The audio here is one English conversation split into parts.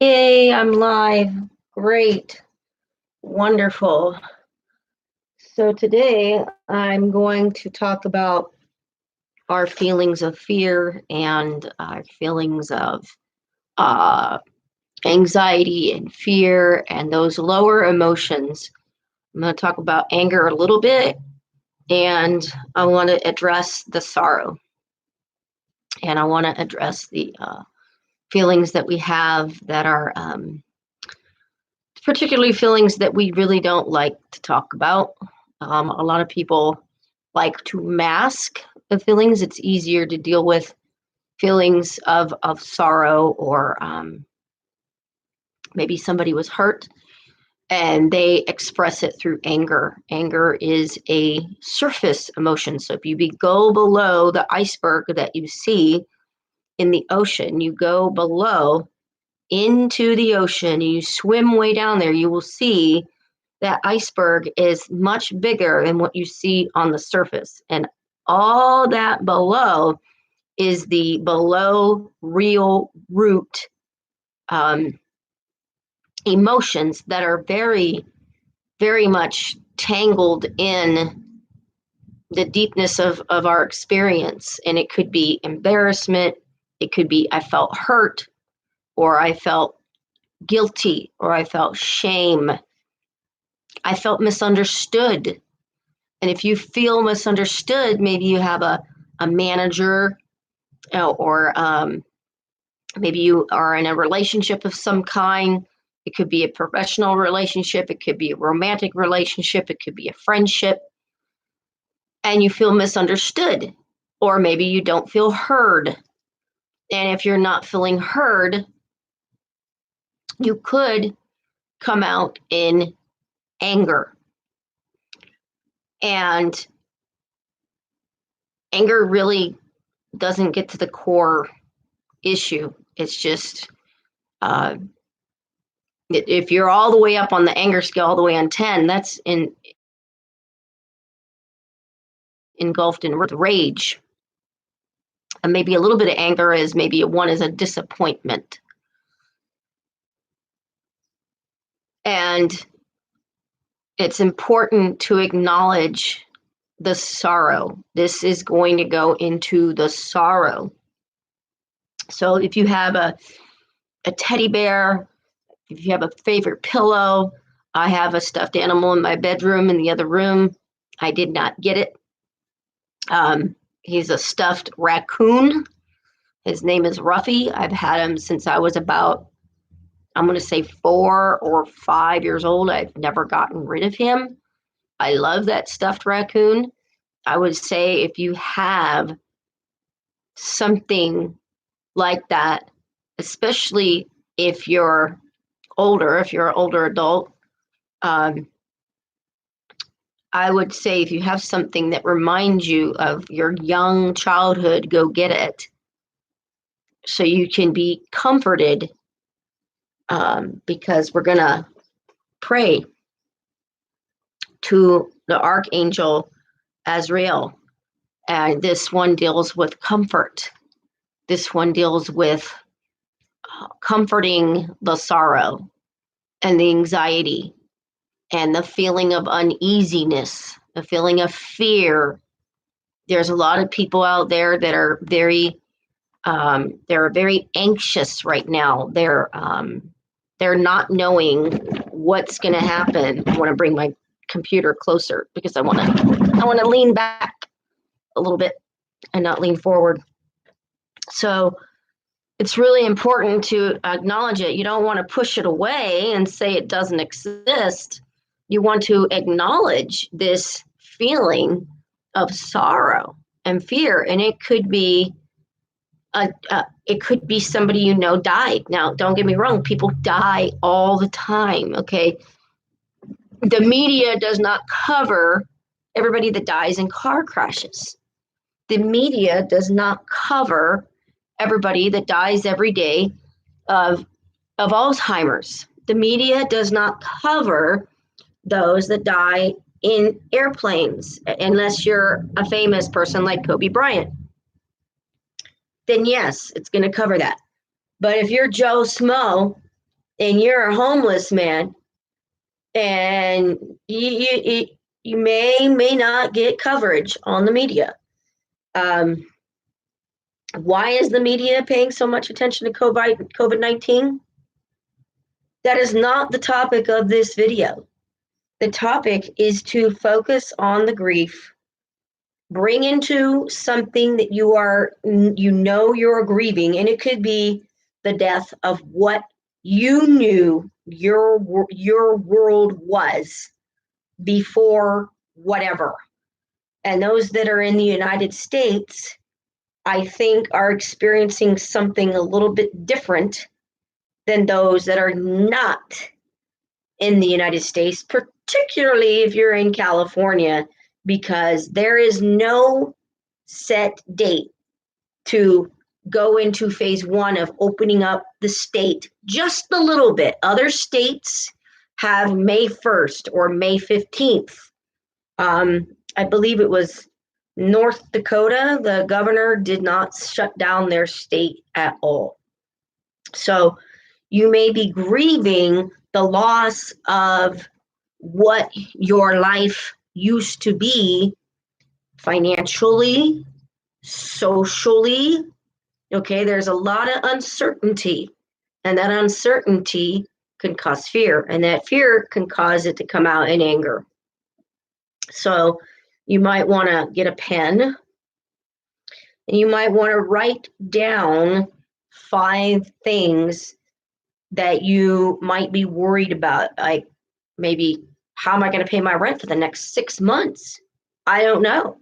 Yay, I'm live. Great. Wonderful. So today I'm going to talk about our feelings of fear and our feelings of uh, anxiety and fear and those lower emotions. I'm going to talk about anger a little bit, and I want to address the sorrow, and I want to address the feelings that we have that are particularly feelings that we really don't like to talk about. A lot of people like to mask the feelings. It's easier to deal with feelings of sorrow, or maybe somebody was hurt and they express it through anger. Anger is a surface emotion. So if you go below the iceberg that you see in the ocean, you go below into the ocean, you swim way down there, you will see that iceberg is much bigger than what you see on the surface. And all that below is the below real root um, emotions that are very, very much tangled in the deepness of our experience. And it could be embarrassment, it could be I felt hurt, or I felt guilty, or I felt shame, I felt misunderstood. And if you feel misunderstood, maybe you have a manager, or maybe you are in a relationship of some kind. It could be a professional relationship, it could be a romantic relationship, it could be a friendship, and you feel misunderstood. Or maybe you don't feel heard. And if you're not feeling heard, you could come out in anger. And anger really doesn't get to the core issue. It's just uh, if you're all the way up on the anger scale, all the way on 10, that's engulfed in rage. And maybe a little bit of anger is maybe one is a disappointment. And it's important to acknowledge the sorrow. This is going to go into the sorrow. So if you have a teddy bear, if you have a favorite pillow, I have a stuffed animal in my bedroom in the other room. I did not get it. He's a stuffed raccoon. His name is Ruffy. I've had him since I was about, I'm going to say 4 or 5 years old. I've never gotten rid of him. I love that stuffed raccoon. I would say if you have something like that, especially if you're older, if you're an older adult, um, I would say if you have something that reminds you of your young childhood, go get it so you can be comforted, because we're going to pray to the archangel Azrael. And this one deals with comfort. This one deals with comforting the sorrow and the anxiety and the feeling of uneasiness, the feeling of fear. There's a lot of people out there that are they're very anxious right now. They're not knowing what's going to happen. I want to bring my computer closer because I want to lean back a little bit and not lean forward. So it's really important to acknowledge it. You don't want to push it away and say it doesn't exist. You want to acknowledge this feeling of sorrow and fear, and it could be somebody you know died. Now, don't get me wrong, people die all the time, okay? The media does not cover everybody that dies in car crashes. The media does not cover everybody that dies every day of Alzheimer's. The media does not cover those that die in airplanes, unless you're a famous person like Kobe Bryant. Then yes, it's going to cover that. But if you're Joe Smo and you're a homeless man, and you may not get coverage on the media. Um, why is the media paying so much attention to COVID-19? That is not the topic of this video. The topic is to focus on the grief, bring into something that you're grieving, and it could be the death of what you knew your world was before whatever. And those that are in the United States, I think, are experiencing something a little bit different than those that are not in the United States, particularly if you're in California, because there is no set date to go into phase one of opening up the state just a little bit. Other states have May 1st or May 15th. I believe it was North Dakota, the governor did not shut down their state at all. So you may be grieving the loss of what your life used to be financially, socially. Okay, there's a lot of uncertainty, and that uncertainty can cause fear, and that fear can cause it to come out in anger. So you might want to get a pen, and you might want to write down 5 things that you might be worried about, like maybe, how am I going to pay my rent for the next 6 months? I don't know.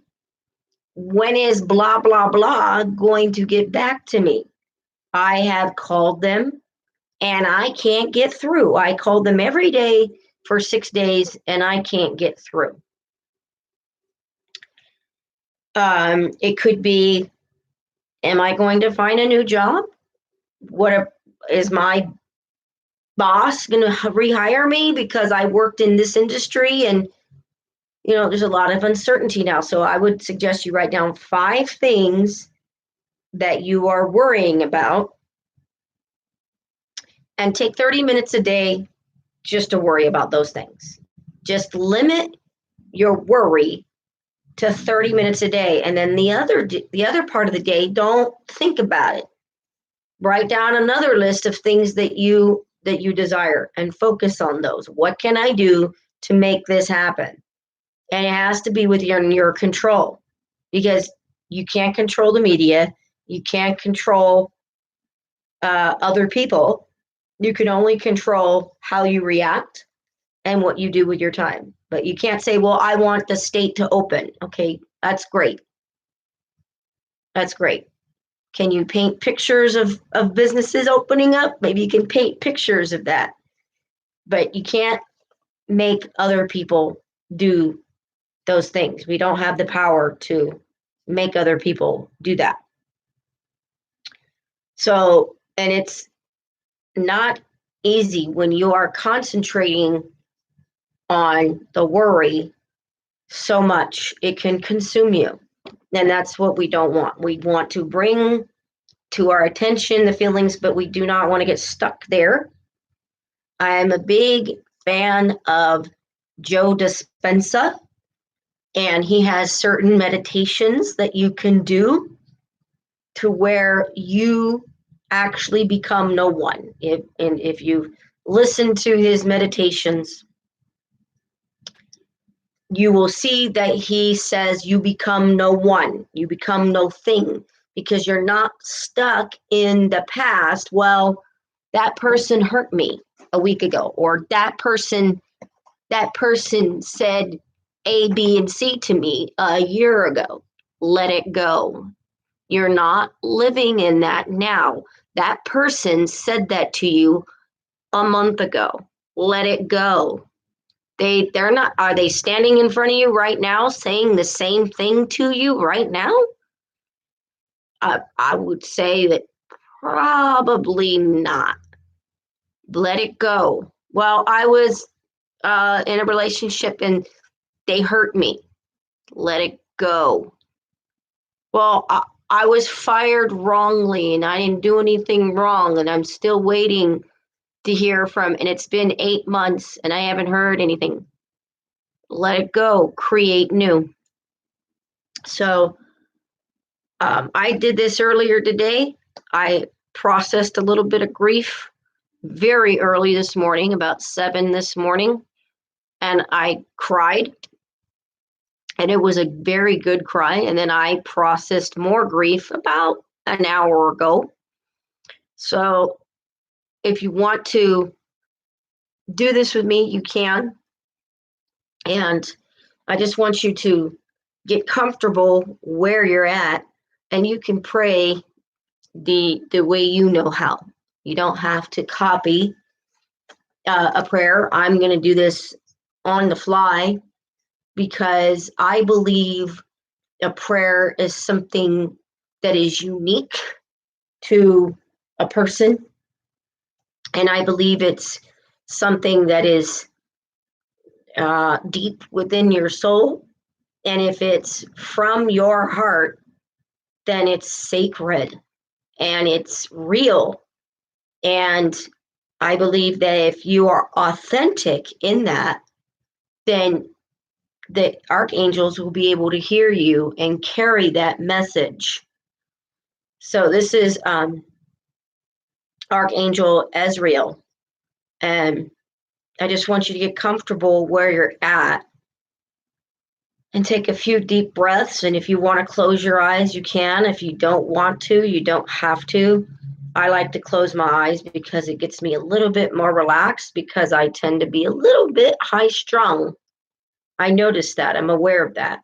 When is blah, blah, blah going to get back to me? I have called them and I can't get through. I called them every day for 6 days and I can't get through. It could be, am I going to find a new job? Is my boss going to rehire me because I worked in this industry? And there's a lot of uncertainty now. So I would suggest you write down 5 things that you are worrying about and take 30 minutes a day just to worry about those things. Just limit your worry to 30 minutes a day. And then the other part of the day, don't think about it. Write down another list of things that you desire and focus on those. What can I do to make this happen? And it has to be within your control, because you can't control the media. You can't control other people. You can only control how you react and what you do with your time. But you can't say, well, I want the state to open. Okay, that's great. That's great. Can you paint pictures of businesses opening up? Maybe you can paint pictures of that. But you can't make other people do those things. We don't have the power to make other people do that. So, and it's not easy when you are concentrating on the worry so much. It can consume you. And that's what we don't want. We want to bring to our attention the feelings, but we do not want to get stuck there. I am a big fan of Joe Dispenza, and he has certain meditations that you can do to where you actually become no one. If you listen to his meditations, you will see that he says you become no one, you become no thing, because you're not stuck in the past. Well, that person hurt me a week ago, or that person said A, B, and C to me a year ago. Let it go. You're not living in that now. That person said that to you a month ago. Let it go. They're not, are they standing in front of you right now saying the same thing to you right now? I would say that probably not. Let it go. Well, I was in a relationship and they hurt me. Let it go. Well, I was fired wrongly and I didn't do anything wrong and I'm still waiting to hear from, and it's been 8 months and I haven't heard anything. Let it go, create new. So I did this earlier today. I processed a little bit of grief very early this morning, about 7 this morning, and I cried. And it was a very good cry. And then I processed more grief about an hour ago. So if you want to do this with me, you can. And I just want you to get comfortable where you're at, and you can pray the way you know how. You don't have to copy a prayer. I'm going to do this on the fly because I believe a prayer is something that is unique to a person, and I believe it's something that is deep within your soul. And if it's from your heart, then it's sacred and it's real. And I believe that if you are authentic in that, then the archangels will be able to hear you and carry that message. So this is Archangel Azrael. And I just want you to get comfortable where you're at and take a few deep breaths. And if you want to close your eyes, you can. If you don't want to, you don't have to. I like to close my eyes because it gets me a little bit more relaxed because I tend to be a little bit high strung. I noticed that. I'm aware of that.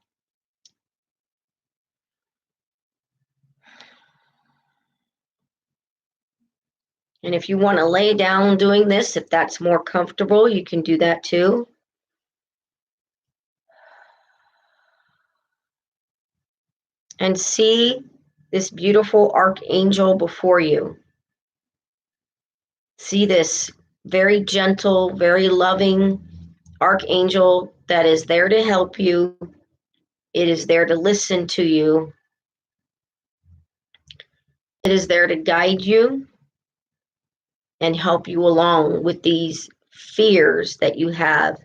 And if you want to lay down doing this, if that's more comfortable, you can do that too. And see this beautiful archangel before you. See this very gentle, very loving archangel that is there to help you. It is there to listen to you. It is there to guide you and help you along with these fears that you have,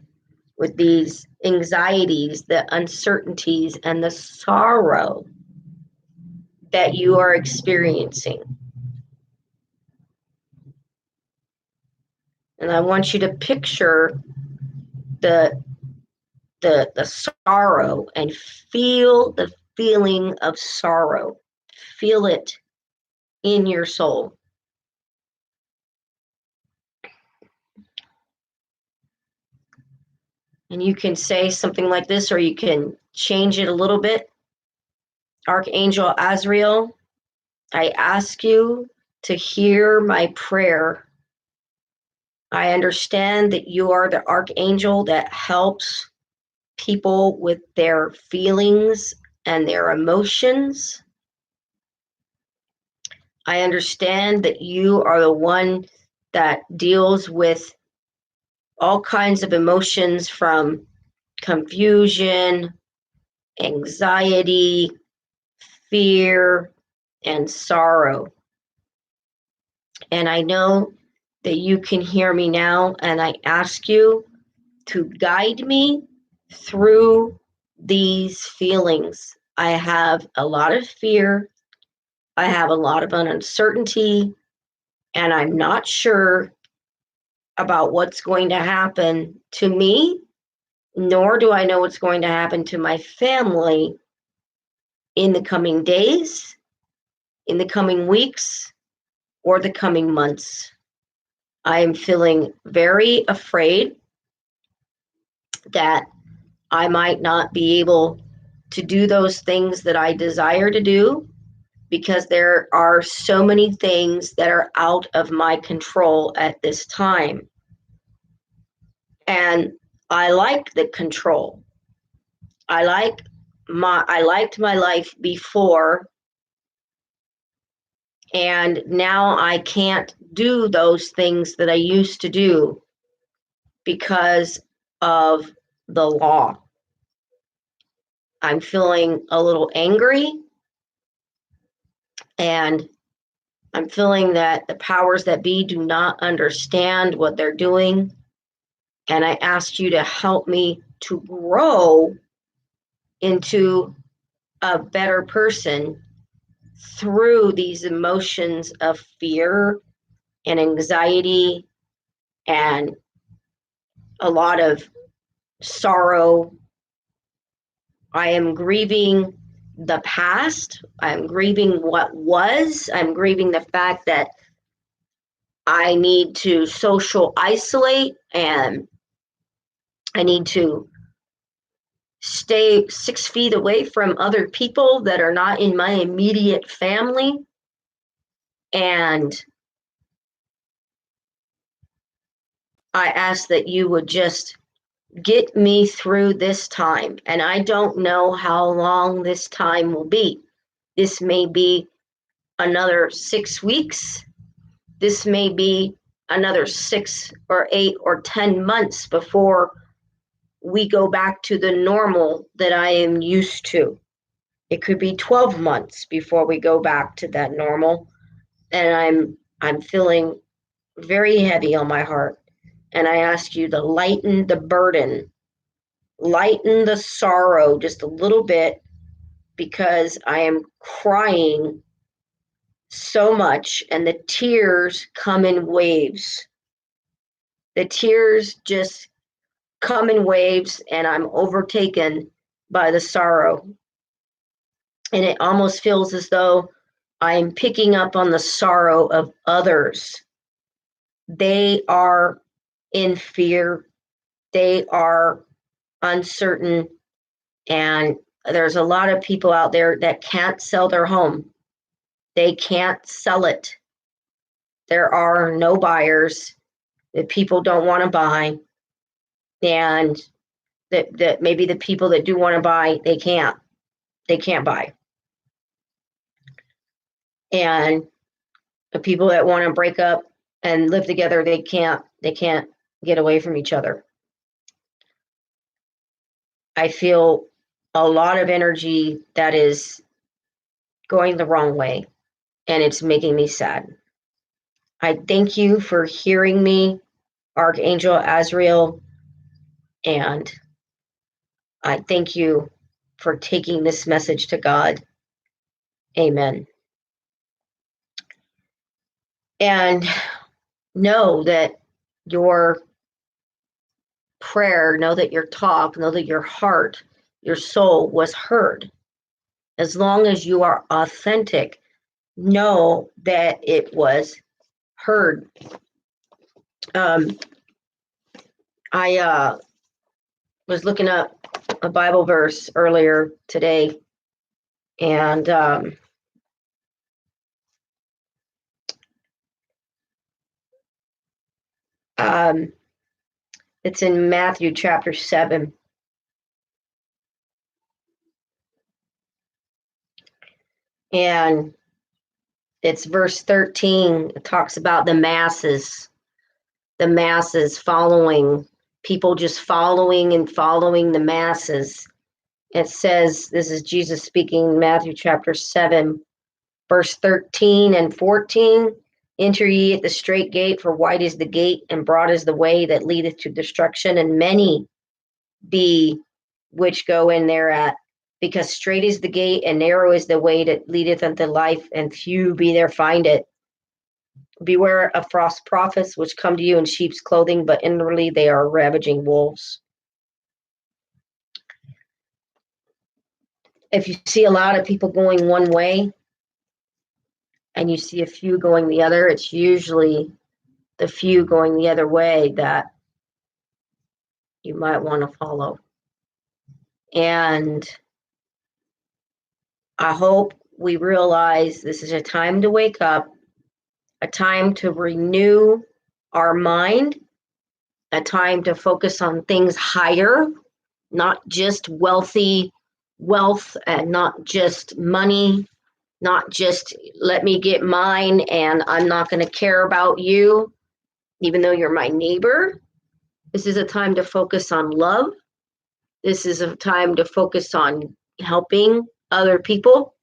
with these anxieties, the uncertainties, and the sorrow that you are experiencing. And I want you to picture the sorrow and feel the feeling of sorrow. Feel it in your soul. And you can say something like this, or you can change it a little bit. Archangel Azrael, I ask you to hear my prayer. I understand that you are the archangel that helps people with their feelings and their emotions. I understand that you are the one that deals with all kinds of emotions, from confusion, anxiety, fear, and sorrow. And I know that you can hear me now, and I ask you to guide me through these feelings. I have a lot of fear. I have a lot of uncertainty, and I'm not sure about what's going to happen to me, nor do I know what's going to happen to my family in the coming days, in the coming weeks, or the coming months. I am feeling very afraid that I might not be able to do those things that I desire to do, because there are so many things that are out of my control at this time. And I like the control. I liked my life before, and now I can't do those things that I used to do because of the law. I'm feeling a little angry, and I'm feeling that the powers that be do not understand what they're doing. And I asked you to help me to grow into a better person through these emotions of fear and anxiety and a lot of sorrow. I am grieving the past. I'm grieving what was. I'm grieving the fact that I need to social isolate and I need to stay 6 feet away from other people that are not in my immediate family. And I ask that you would just get me through this time. And I don't know how long this time will be. This may be another 6 weeks. This may be another 6 or 8 or 10 months before we go back to the normal that I am used to. It could be 12 months before we go back to that normal. And I'm feeling very heavy on my heart. And I ask you to lighten the burden, lighten the sorrow just a little bit, because I am crying so much and the tears come in waves. The tears just come in waves and I'm overtaken by the sorrow. And it almost feels as though I'm picking up on the sorrow of others. They are in fear. They are uncertain. And there's a lot of people out there that can't sell their home. They can't sell it. There are no buyers. That people don't want to buy. And that maybe the people that do want to buy, they can't buy. And the people that want to break up and live together, they can't get away from each other. I feel a lot of energy that is going the wrong way, and it's making me sad. I thank you for hearing me, Archangel Azrael, and I thank you for taking this message to God. Amen. And know that your prayer, know that your talk, know that your heart, your soul was heard. As long as you are authentic, know that it was heard. I was looking up a Bible verse earlier today, and it's in Matthew chapter 7. And it's verse 13. It talks about the masses following, people just following and following the masses. It says, this is Jesus speaking, Matthew chapter 7, verse 13 and 14. Enter ye at the straight gate, for wide is the gate, and broad is the way that leadeth to destruction, and many be which go in thereat. Because straight is the gate, and narrow is the way that leadeth unto life, and few be there find it. Beware of false prophets, which come to you in sheep's clothing, but inwardly they are ravaging wolves. If you see a lot of people going one way, and you see a few going the other, it's usually the few going the other way that you might want to follow. And I hope we realize this is a time to wake up, a time to renew our mind, a time to focus on things higher, not just wealth and not just money, not just let me get mine and I'm not going to care about you, even though you're my neighbor. This is a time to focus on love. This is a time to focus on helping other people.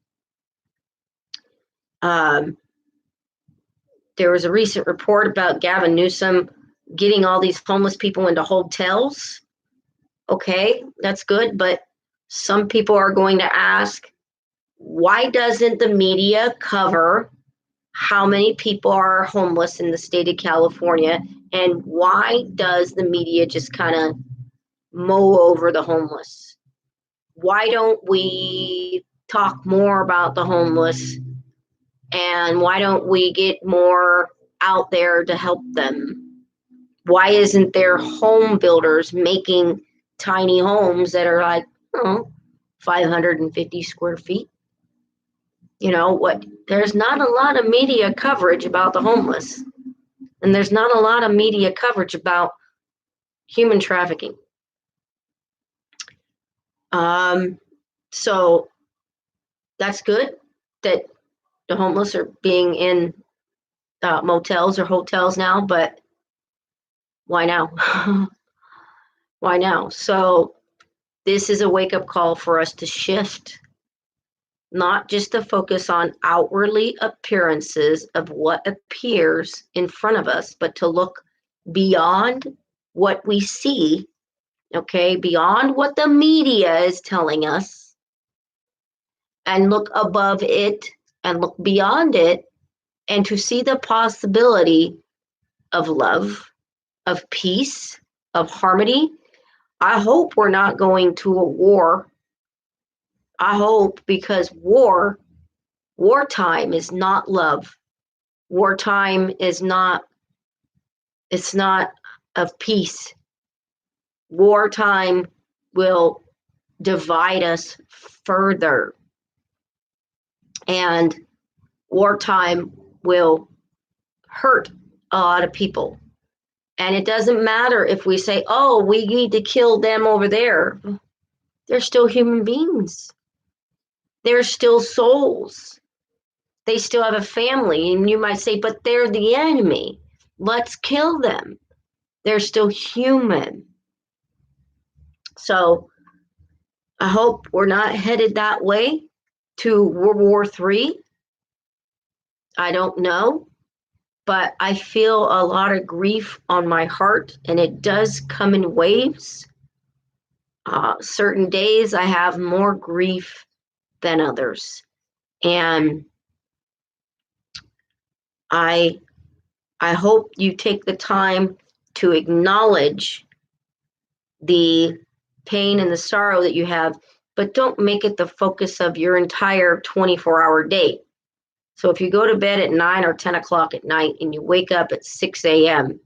There was a recent report about Gavin Newsom getting all these homeless people into hotels. Okay, that's good, but some people are going to ask, why doesn't the media cover how many people are homeless in the state of California? And why does the media just kind of mow over the homeless? Why don't we talk more about the homeless? And why don't we get more out there to help them? Why isn't there home builders making tiny homes that are like, 550 square feet? What? There's not a lot of media coverage about the homeless, and there's not a lot of media coverage about human trafficking. So that's good that the homeless are being in motels or hotels now, but why now? Why now? So this is a wake-up call for us to shift, not just to focus on outwardly appearances of what appears in front of us, but to look beyond what we see, okay, beyond what the media is telling us, and look above it and look beyond it, and to see the possibility of love, of peace, of harmony. I hope we're not going to a war. I hope, because wartime is not love. Wartime is not, it's not of peace. Wartime will divide us further. And wartime will hurt a lot of people. And it doesn't matter if we say, oh, we need to kill them over there. They're still human beings. They're still souls. They still have a family. And you might say, but they're the enemy. Let's kill them. They're still human. So I hope we're not headed that way to World War III. I don't know, but I feel a lot of grief on my heart, and it does come in waves. Certain days I have more grief than others. And I hope you take the time to acknowledge the pain and the sorrow that you have, but don't make it the focus of your entire 24-hour day. So if you go to bed at 9 or 10 o'clock at night and you wake up at 6 a.m.,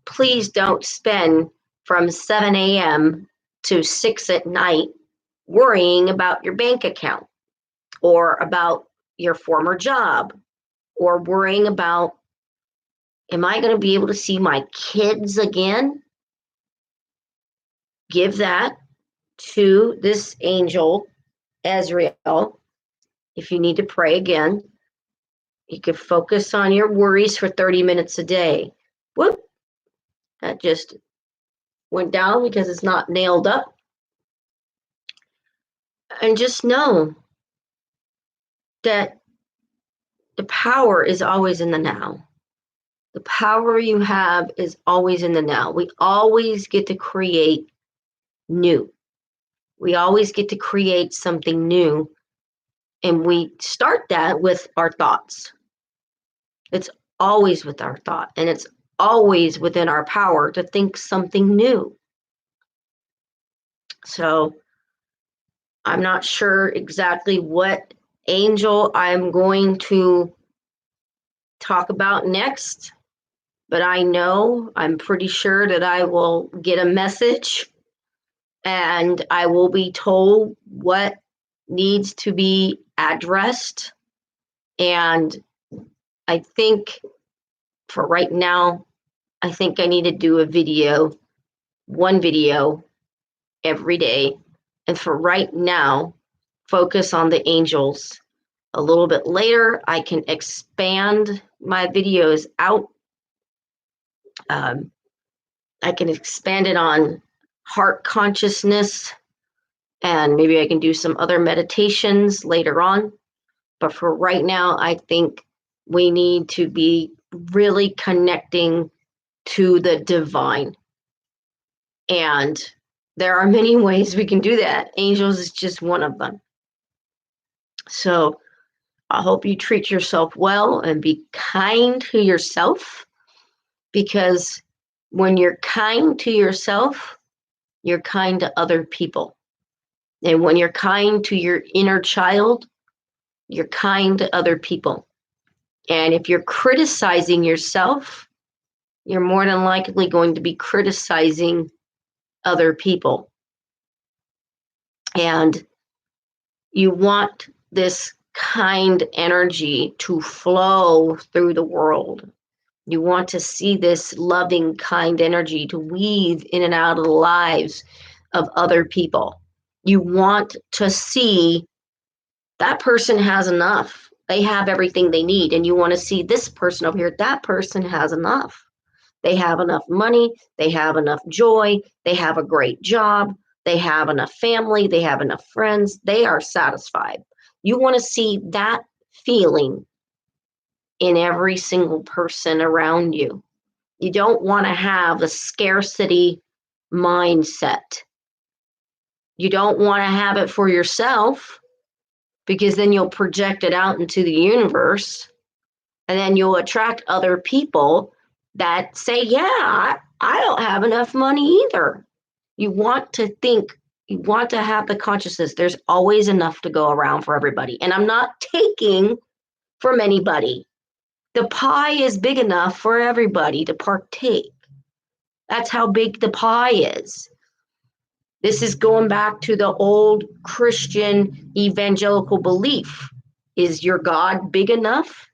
please don't spend from 7 a.m. to 6 at night worrying about your bank account or about your former job or worrying about, am I going to be able to see my kids again? Give that to this angel, Azrael. If you need to pray again, you can focus on your worries for 30 minutes a day. Whoop, that just went down because it's not nailed up. And just know that the power is always in the now. The power you have is always in the now. We always get to create new. We always get to create something new. And we start that with our thoughts. It's always with our thought. And it's always within our power to think something new. So I'm not sure exactly what angel I'm going to talk about next, but I'm pretty sure that I will get a message and I will be told what needs to be addressed. And I think for right now, I think I need to do one video every day. And for right now, focus on the angels. A little bit later, I can expand my videos out. I can expand it on heart consciousness, and maybe I can do some other meditations later on. But for right now, I think We need to be really connecting to the divine. And there are many ways we can do that. Angels is just one of them. So I hope you treat yourself well and be kind to yourself, because when you're kind to yourself, you're kind to other people. And when you're kind to your inner child, you're kind to other people. And if you're criticizing yourself, you're more than likely going to be criticizing other people. And you want this kind energy to flow through the world. You want to see this loving, kind energy to weave in and out of the lives of other people. You want to see that person has enough. They have everything they need. And you want to see this person over here, that person has enough. They have enough money. They have enough joy. They have a great job. They have enough family. They have enough friends. They are satisfied. You want to see that feeling in every single person around you. You don't want to have a scarcity mindset. You don't want to have it for yourself, because then you'll project it out into the universe, and then you'll attract other people that say, yeah, I don't have enough money either. You want to think, you want to have the consciousness, there's always enough to go around for everybody. And I'm not taking from anybody. The pie is big enough for everybody to partake. That's how big the pie is. This is going back to the old Christian evangelical belief. Is your God big enough,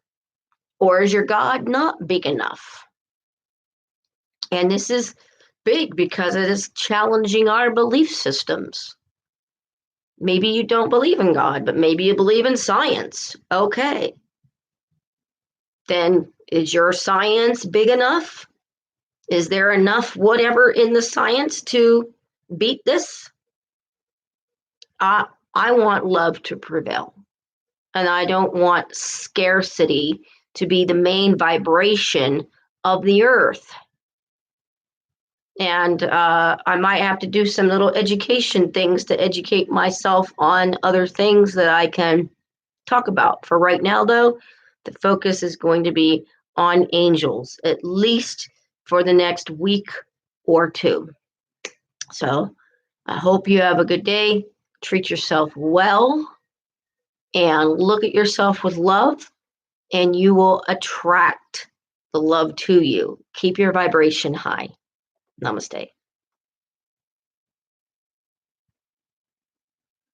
or is your God not big enough? And this is big because it is challenging our belief systems. Maybe you don't believe in God, but maybe you believe in science. Okay. Then is your science big enough? Is there enough whatever in the science to beat this? I want love to prevail. And I don't want scarcity to be the main vibration of the earth. And I might have to do some little education things to educate myself on other things that I can talk about. For right now, though, the focus is going to be on angels, at least for the next week or two. So I hope you have a good day. Treat yourself well and look at yourself with love, and you will attract the love to you. Keep your vibration high. Namaste.